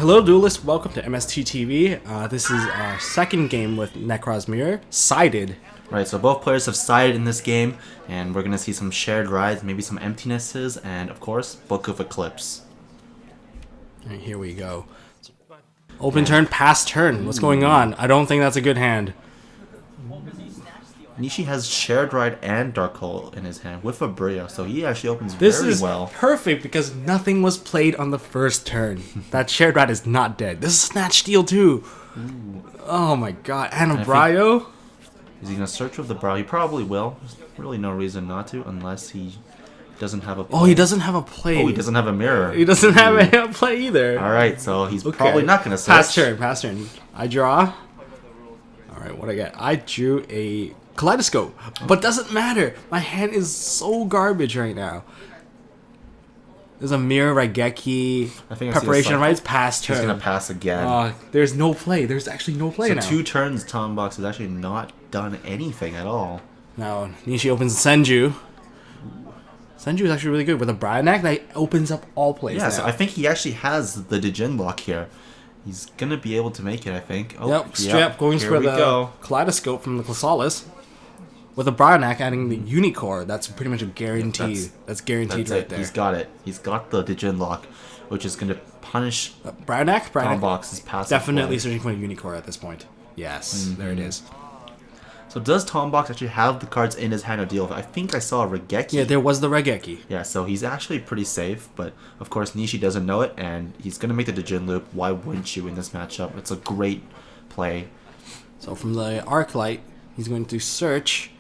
Hello duelists, welcome to MST.TV. This is our second game with Nekroz Mirror, sided. Right, so both players have sided in this game, and we're going to see some shared rides, maybe some emptinesses, and of course, Book of Eclipse. And here we go. Open turn, pass turn. What's going on? I don't think that's a good hand. Nishi has shared ride and dark hole in his hand with a Brio, so he actually opens This very is well. perfect because nothing was played on the first turn. That shared ride is not dead. This is Snatch Steal too. Ooh. Oh my god. And a Brio? Is he going to search with the Brio? He probably will. There's really no reason not to unless he doesn't have a play. Oh, he doesn't have a play. Oh, he doesn't have a mirror. He doesn't have a play either. Alright, so he's probably not going to search. Pass turn. I draw. Alright, what I get? I drew a Kaleidoscope, but doesn't matter. My hand is so garbage right now. There's a mirror, Raigeki, preparation, right? It's pass turn. He's going to pass again. There's no play. There's actually no play now. So 2 turns, Tombox has actually not done anything at all. Now, Nishi opens Senju. Senju is actually really good. With a Bryanak, that opens up all plays now. So I think he actually has the Dijin lock here. He's going to be able to make it, I think. Oh, Strap going for the Kaleidoscope from the Chrysalis. With a Bryanak adding the Unicore, that's pretty much a guarantee. That's guaranteed right there. He's got it. He's got the Dijin lock, which is going to punish Bryanak Tombox's passive. Definitely searching for a Unicore at this point. Yes, there it is. So does Tombox actually have the cards in his hand to deal with? I think I saw a Raigeki. Yeah, there was the Raigeki. Yeah, so he's actually pretty safe, but of course Nishi doesn't know it, and he's going to make the Dijin loop. Why wouldn't you in this matchup? It's a great play. So from the Arclight, he's going to search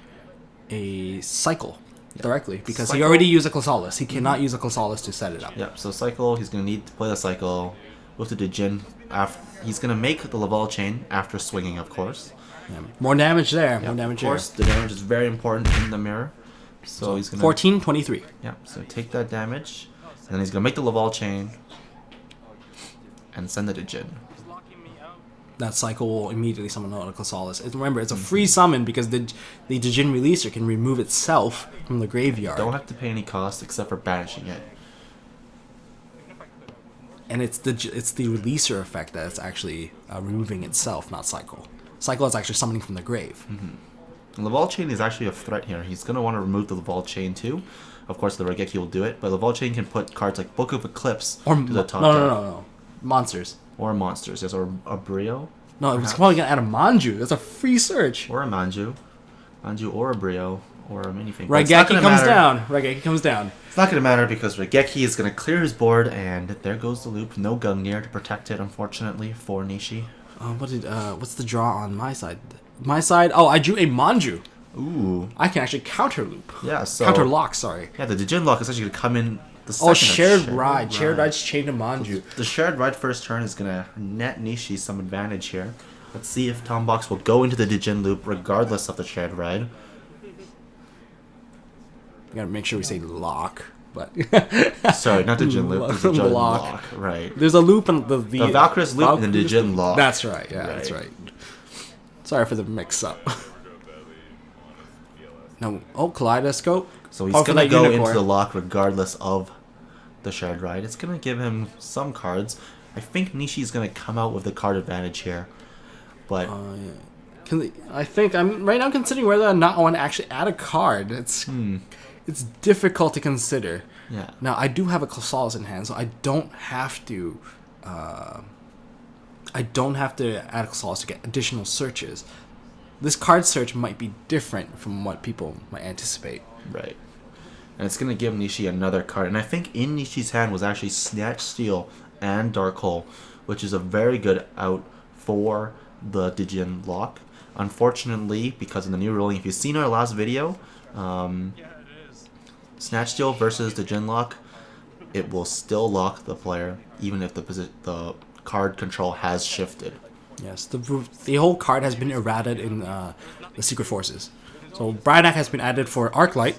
a Cycle directly, because he already used a Chrysalis. He cannot use a Chrysalis to set it up. Yep, so Cycle, he's going to need to play the Cycle with the Dijin. He's going to make the Laval Chain after swinging, of course. Yeah, more damage there. More damage there. Of course, the damage is very important in the mirror. So he's going to... 14, 23. Yeah, so take that damage. And then he's going to make the Laval Chain. And send the Dijin. That Cycle will immediately summon out a Chrysalis. Remember, it's a free summon because the Dijin Releaser can remove itself from the graveyard. Don't have to pay any cost except for banishing it. And it's the Releaser effect that's actually removing itself, not Cycle. Cycle is actually summoning from the grave. Laval Chain is actually a threat here. He's going to want to remove the Laval Chain too. Of course, the Raigeki will do it, but Laval Chain can put cards like Book of Eclipse to the top. No. Monsters. Or monsters, yes, or a Brio. No, it was probably going to add a Manju. That's a free search. Or a Manju. Manju or a Brio. Or anything. Raigeki comes down. Raigeki comes down. It's not going to matter because Raigeki is going to clear his board, and there goes the loop. No Gungnir to protect it, unfortunately, for Nishi. What's the draw on my side? My side? Oh, I drew a Manju. Ooh. I can actually counter loop. Yeah, so... Counter lock, sorry. Yeah, the Dijin lock is actually going to come in the second. Oh, shared ride. Shared ride's chain to Manju. The shared ride first turn is going to net Nishi some advantage here. Let's see if Tombox will go into the Dijin loop regardless of the shared ride. We gotta make sure we say lock, but... Sorry, not Dijin loop. It's Dijin lock. Right. There's a loop in the Valkyrie's loop and the Dijin lock. That's right, yeah, that's right. Sorry for the mix-up. No, Kaleidoscope. So he's going to go into the lock regardless of the shared ride. It's going to give him some cards. I think Nishi's going to come out with the card advantage here. But I think I'm right now considering whether or not I want to actually add a card. It's difficult to consider. Yeah. Now I do have a Chrysalis in hand, so I don't have to. I don't have to add a Chrysalis to get additional searches. This card search might be different from what people might anticipate. Right. And it's going to give Nishi another card. And I think in Nishi's hand was actually Snatch Steal and Dark Hole, which is a very good out for the Dijin lock. Unfortunately, because of the new ruling, if you've seen our last video, Snatch Steal versus Dijin lock, it will still lock the player even if the card control has shifted. Yes, the whole card has been errated in the Secret Forces. So Bryanak has been added for Arclight.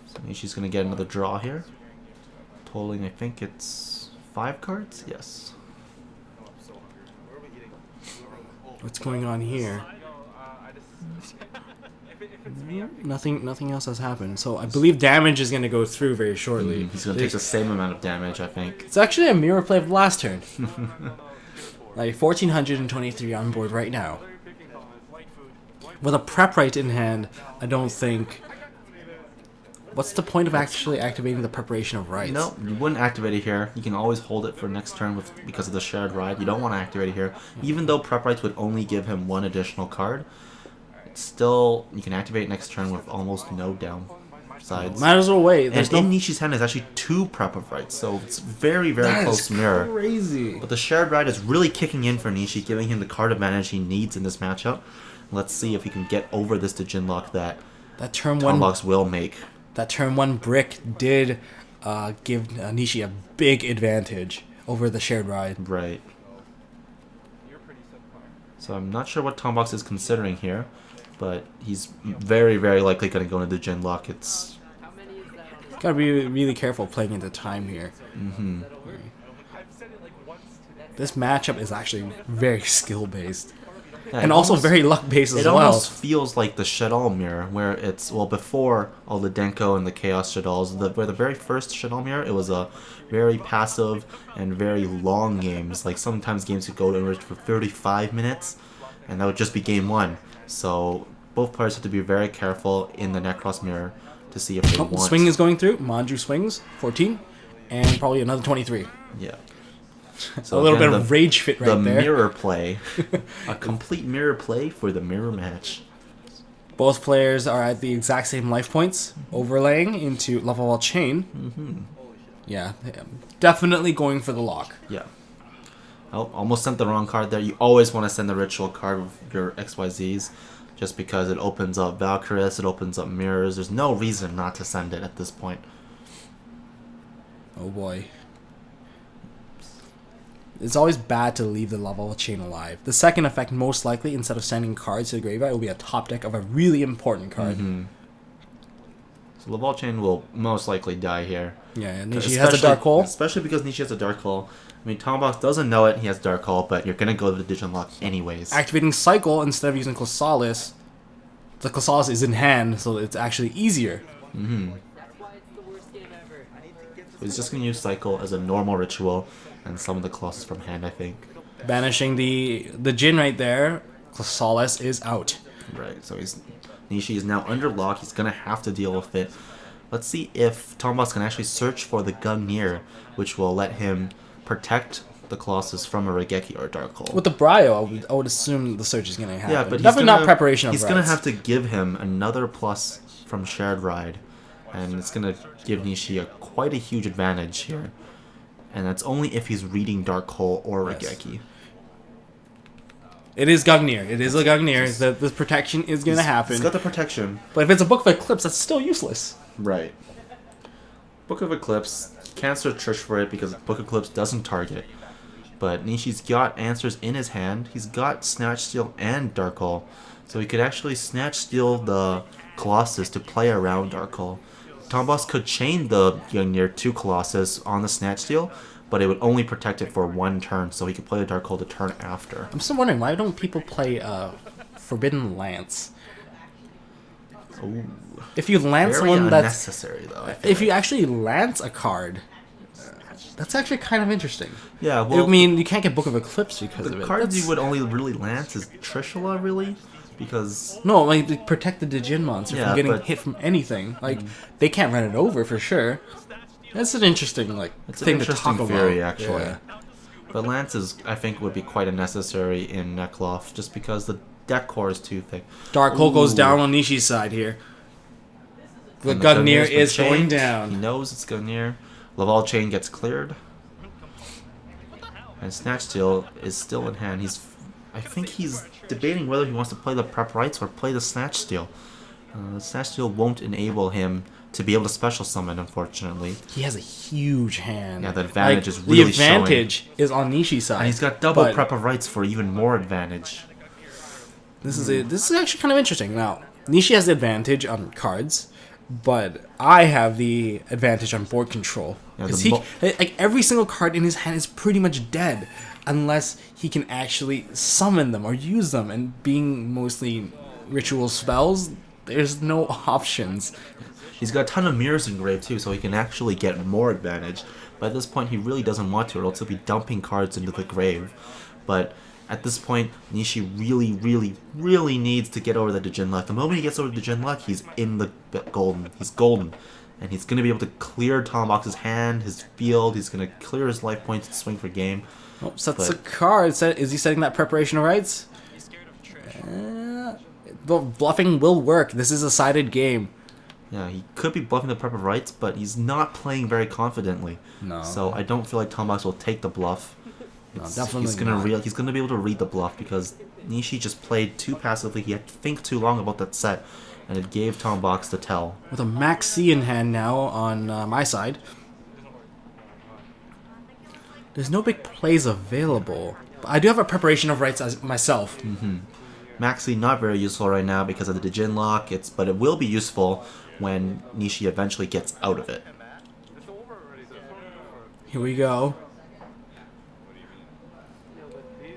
So Nishi's going to get another draw here. Totaling, I think it's 5 cards? Yes. What's going on here? Nothing else has happened. So I believe damage is going to go through very shortly. He's going to take the same amount of damage, I think. It's actually a mirror play of the last turn. Like 1423 on board right now. With a prep right in hand, I don't think... What's the point of actually activating the preparation of rights? No, you wouldn't activate it here. You can always hold it for next turn because of the shared ride. You don't want to activate it here. Even though prep rights would only give him one additional card, still, you can activate next turn with almost no downsides. Might as well wait. And in Nishi's hand is actually 2 prep of rights, so it's very, very close mirror. Crazy. But the shared ride is really kicking in for Nishi, giving him the card advantage he needs in this matchup. Let's see if he can get over this Dijin lock that turn one Tombox will make. That turn 1 brick did give Nishi a big advantage over the shared ride. Right. So I'm not sure what Tombox is considering here, but he's very, very likely going to go into the Dijin lock. It's gotta be really careful playing into time here. This matchup is actually very skill based. Yeah, and also very luck based as well. It well. almost feels like the Shadal mirror, where it's, well, before all the Denko and the Chaos Shadals, where the very first Shadal mirror, it was a very passive and very long games. Like, sometimes games could go to for 35 minutes, and that would just be game 1. So, both players have to be very careful in the Nekroz mirror to see if they want. Swing is going through. Manju swings, 14, and probably another 23. Yeah. So a little bit of rage fit right there. The mirror play. A complete mirror play for the mirror match. Both players are at the exact same life points, overlaying into level chain. Yeah, definitely going for the lock. Yeah. Oh, almost sent the wrong card there. You always want to send the ritual card with your XYZs, just because it opens up Valkyries, it opens up mirrors. There's no reason not to send it at this point. Oh boy. It's always bad to leave the level chain alive. The second effect, most likely, instead of sending cards to the graveyard, will be a top deck of a really important card. So Laval Chain will most likely die here. Yeah, and Nishi has a Dark Hole. Especially because Nishi has a Dark Hole. I mean, Tombox doesn't know it, he has Dark Hole, but you're going to go to the Dijin Lock anyways. Activating Cycle instead of using Chrysalis. The Chrysalis is in hand, so it's actually easier. He's just going to use Cycle as a normal ritual and summon the Colossus from hand, I think. Banishing the Jin right there. Chrysalis is out. Right, so Nishi is now under lock. He's going to have to deal with it. Let's see if Tombox can actually search for the Gungnir, which will let him protect the Colossus from a Regeki or a Dark Hole. With the Bryo, I would assume the search is going to happen. Yeah, but definitely not preparation of He's going to have to give him another plus from Shared Ride, and it's going to give Nishi quite a huge advantage here. And that's only if he's reading Dark Hole or Regeki. It is Gungnir. It is a Gungnir. The protection is going to happen. He's got the protection. But if it's a Book of Eclipse, that's still useless. Right. Book of Eclipse, can't search for it because Book of Eclipse doesn't target. But Nishi's got answers in his hand. He's got Snatch Steal and Dark Hole. So he could actually Snatch Steal the Colossus to play around Dark Hole. Tombox could chain the Gungnir to Colossus on the Snatch Steal, but it would only protect it for one turn, so he could play the Dark Hole the turn after. I'm still wondering, why don't people play Forbidden Lance? Ooh. If you lance Very one that's unnecessary, though. If you actually lance a card, that's actually kind of interesting. Yeah, well, I mean, you can't get Book of Eclipse because of it. The cards you would only really lance is Trishula, really, because no, like to protect the Dijin monster from getting but hit from anything. Like they can't run it over for sure. That's an interesting thing to talk about. Theory, actually. Yeah. But lances, I think, would be quite unnecessary in Nekloth, just because the deck core is too thick. Dark Hole goes down on Nishi's side here. The Gungnir is going down. He knows it's Gungnir. Laval Chain gets cleared. And Snatch Steal is still in hand. I think he's debating whether he wants to play the Prep Rights or play the Snatch Steal. The Snatch Steal won't enable him to be able to special summon, unfortunately. He has a huge hand. Yeah, the advantage is really showing. The advantage is on Nishi's side. And he's got double Prep of Rights for even more advantage. This is actually kind of interesting. Now, Nishi has the advantage on cards, but I have the advantage on board control. Because every single card in his hand is pretty much dead, unless he can actually summon them or use them. And being mostly ritual spells, There's no options. He's got a ton of mirrors engraved too, so he can actually get more advantage. But at this point, he really doesn't want to, or else he'll be dumping cards into the grave. But at this point, Nishi really, really, really needs to get over the Dijin luck. The moment he gets over the Dijin luck, he's in the golden. He's golden. And he's going to be able to clear Tombox's hand, his field. He's going to clear his life points and swing for game. Oh, sets a card. Is he setting that preparation of rights? Bluffing will work. This is a sided game. Yeah, he could be bluffing the prep of rights, but he's not playing very confidently. No. So I don't feel like Tombox will take the bluff. No, definitely He's gonna be able to read the bluff because Nishi just played too passively. He had to think too long about that set, and it gave Tombox the tell. With a max C in hand now on my side. There's no big plays available. But I do have a preparation of rights as myself. Maxi not very useful right now because of the Dijin lock. But it will be useful when Nishi eventually gets out of it. Here we go.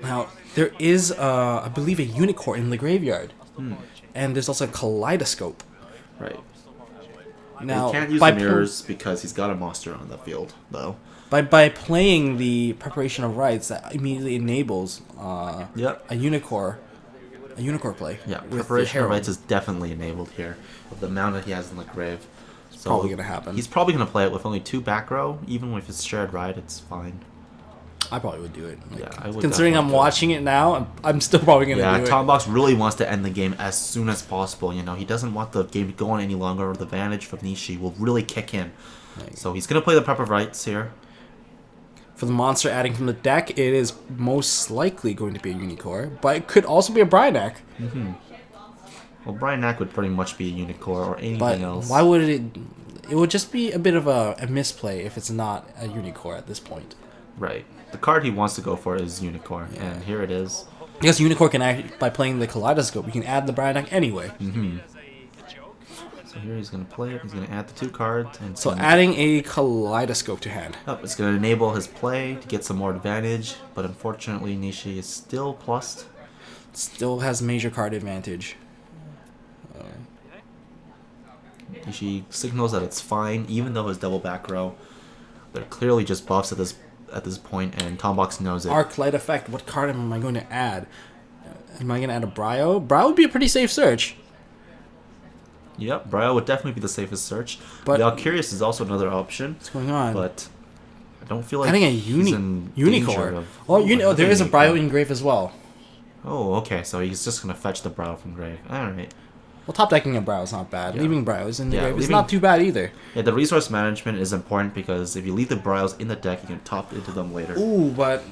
Now, there is, I believe, a unicorn in the graveyard. And there's also a kaleidoscope. Right. Now, he can't use the mirrors because he's got a monster on the field, though. By playing the preparation of rights, that immediately enables a unicorn play. Yeah, preparation of rights is definitely enabled here with the amount that he has in the grave. So probably gonna happen. He's probably gonna play it with only 2 back row. Even if it's shared ride, it's fine. I probably would do it. I would. Considering I'm watching it now, I'm still probably gonna do it. Yeah, Tombox really wants to end the game as soon as possible. You know, he doesn't want the game to go on any longer, or the advantage from Nishi will really kick in. So he's gonna play the prep of rights here. For the monster adding from the deck, it is most likely going to be a unicorn, but it could also be a Bryanak. Well, Bryanak would pretty much be a unicorn or anything else. Why would it? It would just be a bit of a misplay if it's not a unicorn at this point. Right. The card he wants to go for is unicorn, and here it is. Because unicorn can act by playing the kaleidoscope. You can add the Bryanak anyway. So here he's going to play it. He's going to add the 2 cards. And so adding a kaleidoscope to hand. It's going to enable his play to get some more advantage, but unfortunately Nishi is still plussed. Still has major card advantage. Nishi signals that it's fine, even though his double back row. They're clearly just buffs at this point, and Tombox knows it. Arc Light Effect. What card am I going to add? Am I going to add a Bryo? Bryo would be a pretty safe search. Yep, Bryo would definitely be the safest search. But Valkyrius is also another option. What's going on? But I don't feel like adding a unicorn. There is a Bryo in grave as well. Oh, okay. So he's just going to fetch the Bryo from grave. All right. Well, top decking a Bryo is not bad. Leaving Bryos in the grave is leaving, not too bad either. Yeah, the resource management is important because if you leave the Bryos in the deck, you can top into them later. Ooh, but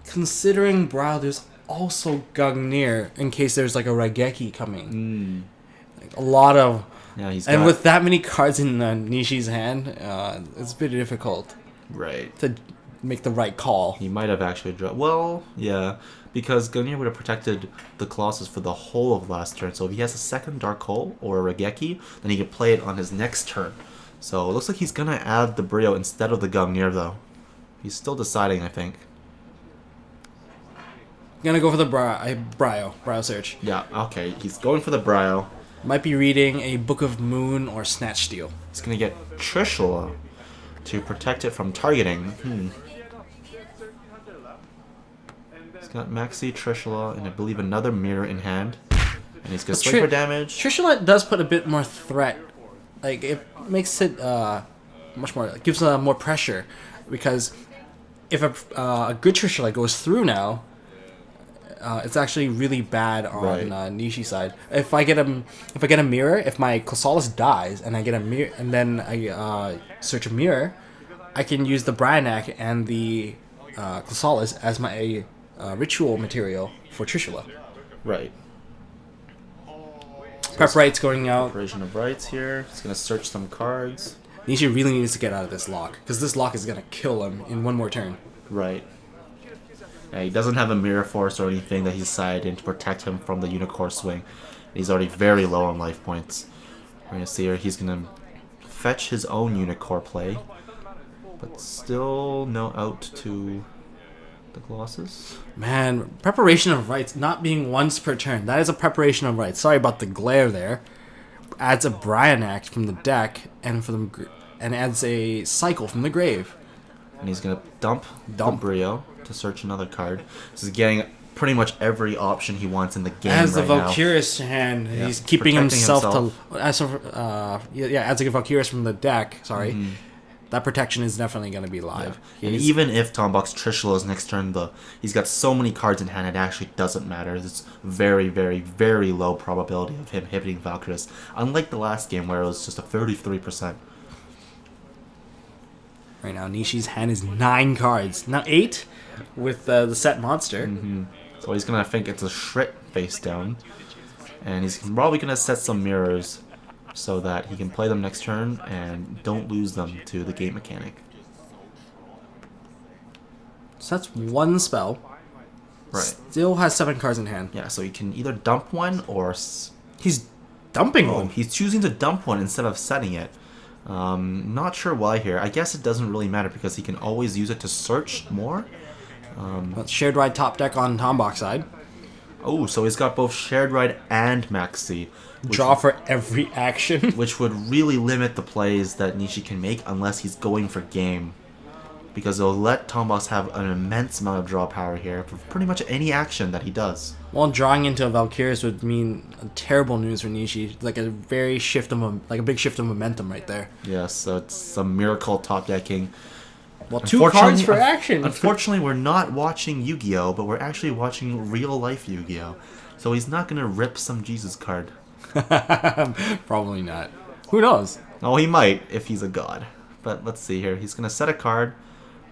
considering Bryo, there's also Gungnir in case there's like a Raigeki coming. Like a lot of... And with that many cards in Nishi's hand, it's a bit difficult. Right. To make the right call. He might have actually dropped... Well, yeah. Because Gungnir would have protected the Colossus for the whole of last turn. So if he has a second Dark Hole or a Raigeki, then he can play it on his next turn. So it looks like he's going to add the Brio instead of the Gungnir, though. He's still deciding, I think. Gonna go for the Bryo search. Yeah, okay. He's going for the Bryo. Might be reading a Book of Moon or Snatch Steel. He's going to get Trishula to protect it from targeting. He's got Maxi, Trishula, and I believe another mirror in hand. And he's going to swing for damage. Trishula does put a bit more threat. Like, it makes it much more... It gives more pressure. Because if a good Trishula goes through now... it's actually really bad on Nishi's side. If I get a mirror, if my Chrysalis dies and I get a mirror, and then I search a mirror, I can use the Bryanak and the Chrysalis as my ritual material for Trishula. Right. Prep rights going out. Preparation of rights here. He's gonna search some cards. Nishi really needs to get out of this lock because this lock is gonna kill him in one more turn. Right. Yeah, he doesn't have a Mirror Force or anything that he's sided in to protect him from the Unicorn swing. He's already very low on life points. We're going to see here he's going to fetch his own Unicorn play. But still no out to the Colossus. Man, preparation of rights not being once per turn. That is a preparation of rights. Sorry about the glare there. adds a Brionac from the deck and adds a Cycle from the grave. And he's going to dump Brio to search another card. This is getting pretty much every option he wants in the game As right the now. Valkyrius hand, Yeah, he's keeping protecting himself to... adds a Valkyrius from the deck, sorry. That protection is definitely going to be live. Yeah. And even if Tombox Trishula's next turn, he's got so many cards in hand, it actually doesn't matter. It's very, very, very low probability of him hitting Valkyries. Unlike the last game where it was just a 33%. Right now, Nishi's hand is 9 cards. Now 8 with the set monster. So he's going to think it's a Shrit face down. And he's probably going to set some mirrors so that he can play them next turn and don't lose them to the game mechanic. So that's 1 spell. Right. Still has 7 cards in hand. Yeah, so he can either dump one or... He's dumping Oh, one. he's choosing to dump one instead of setting it. Not sure why here. I guess it doesn't really matter because he can always use it to search more. That's shared ride top deck on Tombox side. Oh, so he's got both Shared Ride and Maxi. Draw for every action. Which would really limit the plays that Nishi can make unless he's going for game. Because it'll let Tombox have an immense amount of draw power here for pretty much any action that he does. Well, drawing into a Valkyrius would mean terrible news for Nishi. Like a big shift of momentum right there. Yes, so it's some miracle top decking. Well, 2 cards for action. Unfortunately, we're not watching Yu-Gi-Oh, but we're actually watching real life Yu-Gi-Oh. So he's not gonna rip some Jesus card. Probably not. Who knows? Oh, he might if he's a god. But let's see here. He's gonna set a card.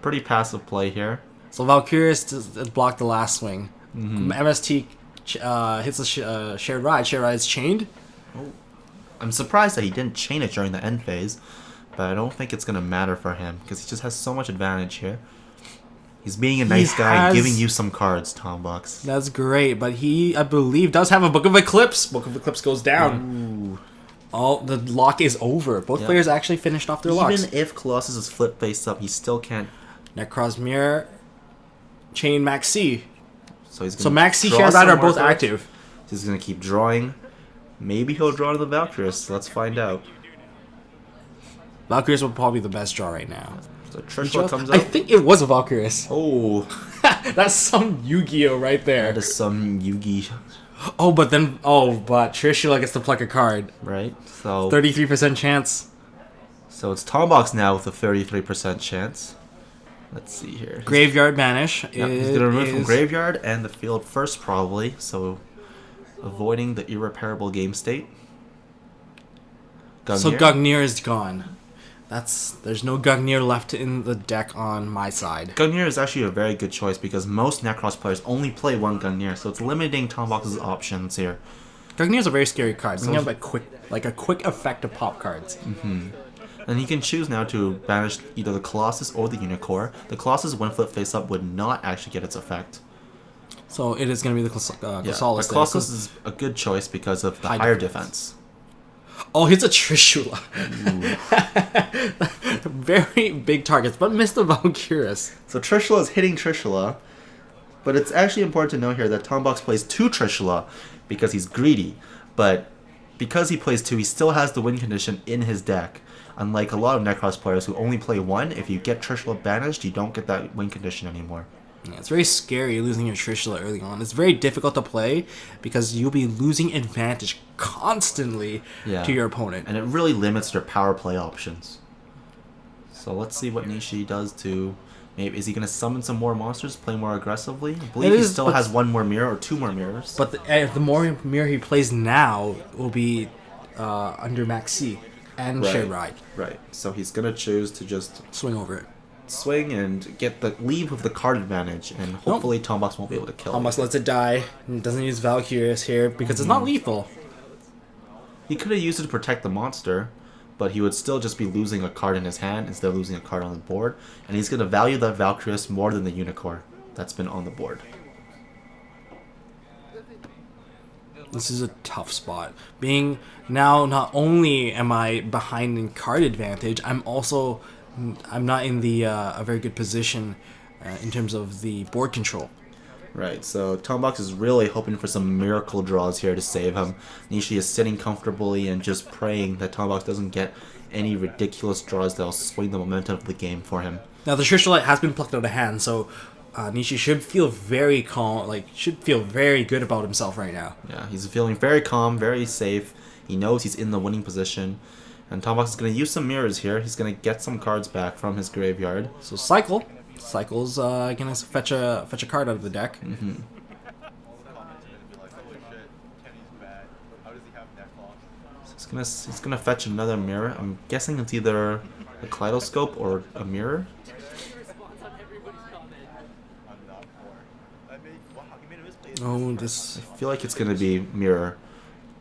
Pretty passive play here. So Valkyrius blocked the last swing. MST hits the shared ride. Shared ride's chained. I'm surprised that he didn't chain it during the end phase, but I don't think it's going to matter for him because he just has so much advantage here. He's being a nice guy and giving you some cards, Tombox. That's great, but he, I believe, does have a Book of Eclipse. Book of Eclipse goes down. Ooh. Oh, the lock is over. Both players actually finished off their locks. Even if Colossus is flip face up, he still can't. Necroz Mirror, Chain Maxi. So Maxi and Shared Ride are both active. He's going to keep drawing. Maybe he'll draw to the Valkyries. Let's find out. Valkyries would probably be the best draw right now. So Trishula comes up. I think it was a Valkyries. Oh. That's some Yu-Gi-Oh right there. That is some Yu-Gi. But Trishula gets to pluck a card. Right. So 33% chance. So it's Tombox now with a 33% chance. Let's see here. Graveyard Banish. Yep, he's going to remove from Graveyard and the field first probably. So avoiding the irreparable game state. Gungnir. So Gungnir is gone. There's no Gungnir left in the deck on my side. Gungnir is actually a very good choice because most Nekroz players only play one Gungnir, so it's limiting Tombox's options here. Gungnir is a very scary card. So you have a quick effect to pop cards. And he can choose now to banish either the Colossus or the Unicorn. The Colossus, when flip face up, would not actually get its effect. So it is going to be the Colossus. The Colossus is a good choice because of the higher defense. Oh, it's a Trishula. Very big targets, but missed the Valkyrius. So Trishula is hitting Trishula, but it's actually important to note here that Tombox plays 2 Trishula because he's greedy. But because he plays 2, he still has the win condition in his deck. Unlike a lot of Nekroz players who only play 1, if you get Trishula banished, you don't get that win condition anymore. Yeah, it's very scary losing your Trishula early on. It's very difficult to play because you'll be losing advantage constantly to your opponent. And it really limits their power play options. So let's see what Nishi does to... Maybe is he going to summon some more monsters, play more aggressively? I believe he still has 1 more mirror or 2 more mirrors. But the more mirror he plays now will be under Maxi and Shared Ride. Right. So he's going to choose to just... swing over it. Swing and get the leave with the card advantage, and hopefully Tombox won't be able to kill Tombox lets it die and doesn't use Valkyrius here because it's not lethal. He could have used it to protect the monster, but he would still just be losing a card in his hand instead of losing a card on the board, and he's going to value that Valkyrius more than the Unicorn that's been on the board. This is a tough spot. Being now, not only am I behind in card advantage, I'm not in the a very good position in terms of the board control. Right, so Tombox is really hoping for some miracle draws here to save him. Nishi is sitting comfortably and just praying that Tombox doesn't get any ridiculous draws that'll swing the momentum of the game for him. Now the Trishulite has been plucked out of hand, so Nishi should feel very calm, should feel very good about himself right now. Yeah, he's feeling very calm, very safe. He knows he's in the winning position. And Tombox is going to use some mirrors here. He's going to get some cards back from his graveyard. So Cycle. Cycle's gonna fetch a card out of the deck. Mm-hmm. So he's gonna fetch another mirror. I'm guessing it's either a kaleidoscope or a mirror. Oh, this. I feel like it's gonna be mirror.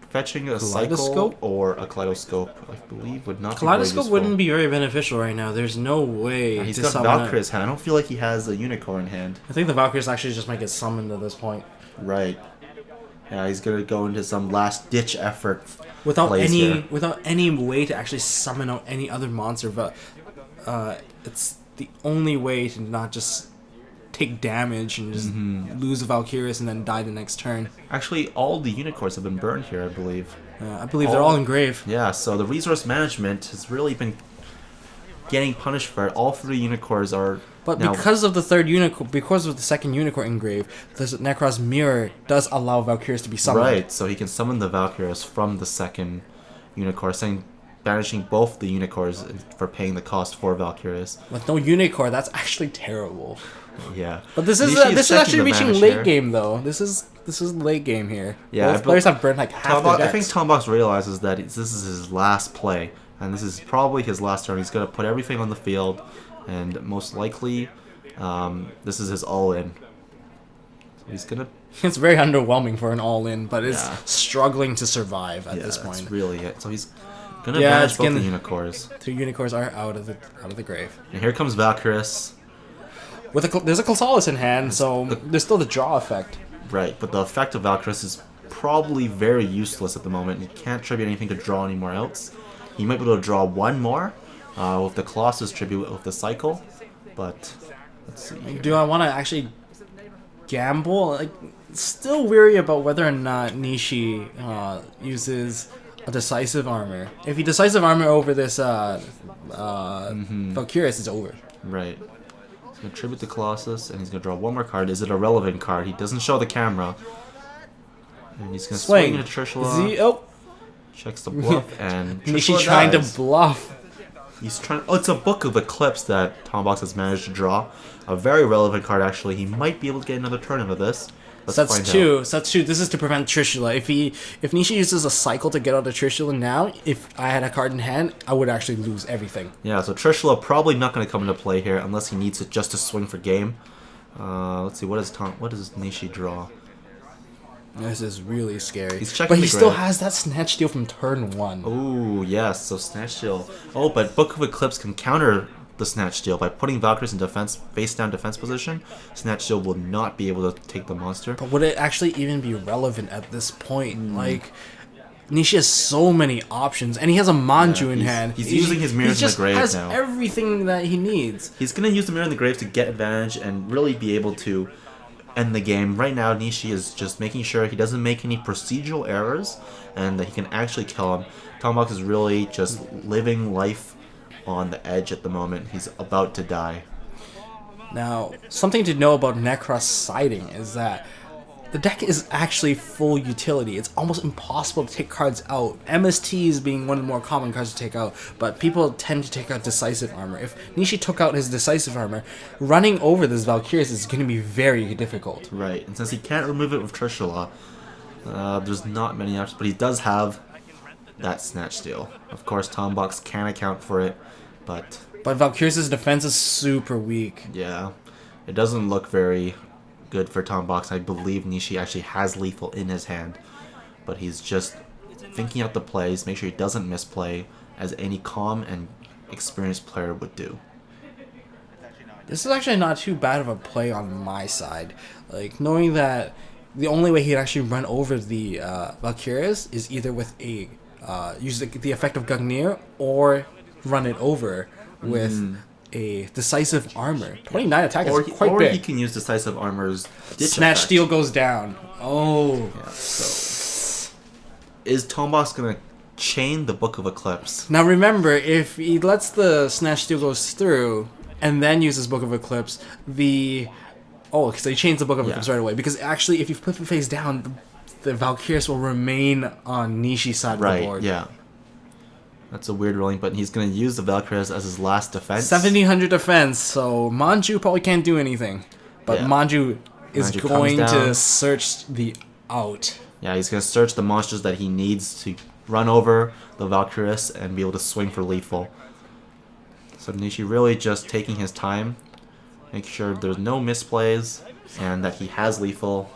Fetching a cycle or a kaleidoscope, I believe, would not be very useful. Kaleidoscope wouldn't be very beneficial right now. There's no way. Yeah, he's got Valkyrie's hand. I don't feel like he has a unicorn hand. I think the Valkyries actually just might get summoned at this point. Right. Yeah, he's gonna go into some last ditch effort. Without any way to actually summon out any other monster, but it's the only way to not just take damage and just lose a Valkyries and then die the next turn. Actually, all the unicorns have been burned here, I believe. I believe they're all engraved. Yeah, so the resource management has really been getting punished for it. All 3 unicorns are. But because of the third unicorn, because of the second unicorn engraved, the Nekroz mirror does allow Valkyries to be summoned. Right, so he can summon the Valkyries from the second unicorn, banishing both the unicorns for paying the cost for Valkyries. With no unicorn, that's actually terrible. Yeah, but this is actually reaching late game though. This is late game here. Yeah, both players have burned like half their decks. I think Tombox realizes that this is his last play, and this is probably his last turn. He's gonna put everything on the field, and most likely, this is his all-in. So he's gonna. It's very underwhelming for an all-in, but it's struggling to survive at this point. That's really it. So he's gonna banish both the unicorns. 2 unicorns are out of the grave. And here comes Valkyries. There's a Chrysalis in hand, so there's still the draw effect. Right, but the effect of Valkyries is probably very useless at the moment. He can't tribute anything to draw anywhere else. He might be able to draw one more with the Colossus tribute with the cycle, but let's see here. Do I want to actually gamble? Still weary about whether or not Nishi uses a decisive armor. If he decisive armor over this Valkyries, it's over. Right. He's going to tribute the Colossus, and he's going to draw one more card. Is it a relevant card? He doesn't show the camera. And he's going to swing into Trishula. Checks the bluff, and Nishi trying to bluff. He's trying. Oh, it's a Book of Eclipse that Tombox has managed to draw. A very relevant card, actually. He might be able to get another turn out of this. That's two. This is to prevent Trishula. If Nishi uses a cycle to get out of Trishula now, if I had a card in hand, I would actually lose everything. Yeah, so Trishula probably not going to come into play here unless he needs it just to swing for game. Let's see, what does Nishi draw? This is really scary. He's checking but he still has that Snatch Steal from turn 1. Oh, yes, so Snatch Steal. Oh, but Book of Eclipse can counter the Snatch Steal by putting Valkyries in face down defense position. Snatch Steal will not be able to take the monster. But would it actually even be relevant at this point? Nishi has so many options, and he has a Manju in hand. He's using his mirrors in the grave now. He just has everything that he needs. He's going to use the mirror in the grave to get advantage and really be able to end the game. Right now, Nishi is just making sure he doesn't make any procedural errors and that he can actually kill him. Tombox is really just living life on the edge at the moment. He's about to die. Now, something to know about Nekroz siding is that the deck is actually full utility. It's almost impossible to take cards out. MST is being one of the more common cards to take out, but people tend to take out Decisive Armor. If Nishi took out his Decisive Armor, running over this Valkyries is going to be very difficult. Right, and since he can't remove it with Trishula, there's not many options, but he does have that Snatch Steal. Of course, Tombox can account for it, but Valkyries' defense is super weak. Yeah, it doesn't look very good for Tombox. I believe Nishi actually has lethal in his hand, but he's just thinking out the plays, make sure he doesn't misplay, as any calm and experienced player would do. This is actually not too bad of a play on my side. Knowing that the only way he'd actually run over the Valkyries is either with use the effect of Gungnir or run it over with a decisive armor. 29 attack Or, is quite or big. he can use decisive armor's ditch Snatch effect. steal goes down. Oh. Yeah, so is Tombox gonna chain the Book of Eclipse? Now remember, if he lets the Snatch steal goes through and then uses Book of Eclipse, so he chains the Book of Eclipse right away. Because actually, if you flip it face down, the Valkyries will remain on Nishi's side of the Right, board. yeah. That's a weird ruling, but he's going to use the Valkyries as his last defense. 1700 defense, so Manju probably can't do anything. But Yeah. Manju is Manju going comes to down. search the out. Yeah, he's going to search the monsters that he needs to run over the Valkyries and be able to swing for lethal. So Nishi really just taking his time, make sure there's no misplays, and that he has lethal.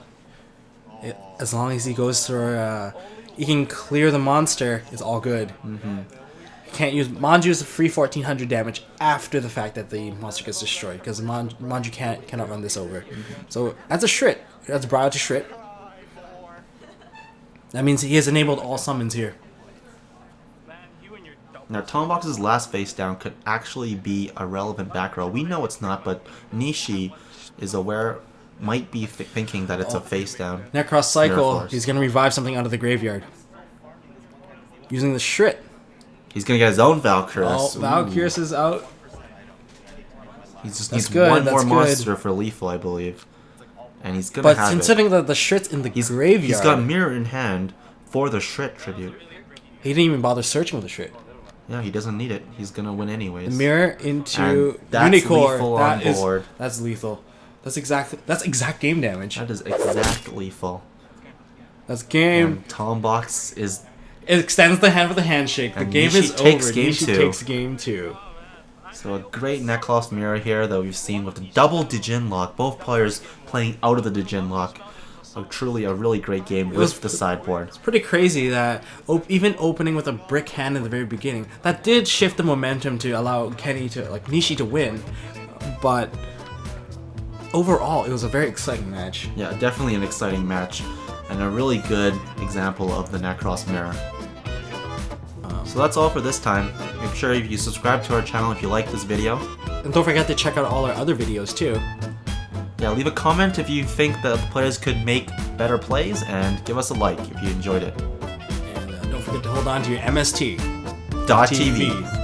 As long as he goes through, he can clear the monster, it's all good. Can't use Manju's free 1400 damage after the fact that the monster gets destroyed, because Manju cannot run this over. So that's a Shrit. That's Brow to Shrit. That means he has enabled all summons here. Now, Tombox's last face down could actually be a relevant back row. We know it's not, but Nishi is aware, might be thinking that it's a face down. Necroz cycle, Mirror Force. he's going to revive something out of the graveyard. Using the Shrit. He's going to get his own Valkyries. Oh, Valkyries is out. He just That's needs good, one that's more good. monster for lethal, I believe. And he's going to But have considering that the Shrit's in the graveyard, He's got Mirror in hand for the Shrit tribute. he didn't even bother searching with the Shrit. Yeah, he doesn't need it. He's going to win anyways. Mirror into And that's Unicorn. lethal on That is- board. That's lethal. That's exact game damage. That is exact lethal. That's game. And Tombox is... It extends the hand with a handshake. The And game Nishi is takes over. game Nishi two. takes game 2. So a great Nekroz mirror here that we've seen with the double Dijin lock. Both players playing out of the Dijin lock. So truly a really great game was- with the sideboard. It's pretty crazy that even opening with a brick hand in the very beginning, that did shift the momentum to allow Nishi to win. But overall, it was a very exciting match. Yeah, definitely an exciting match. And a really good example of the Nekroz mirror. So that's all for this time. Make sure you subscribe to our channel if you like this video. And don't forget to check out all our other videos too. Yeah, leave a comment if you think that the players could make better plays, and give us a like if you enjoyed it. And don't forget to hold on to your MST.TV. .TV.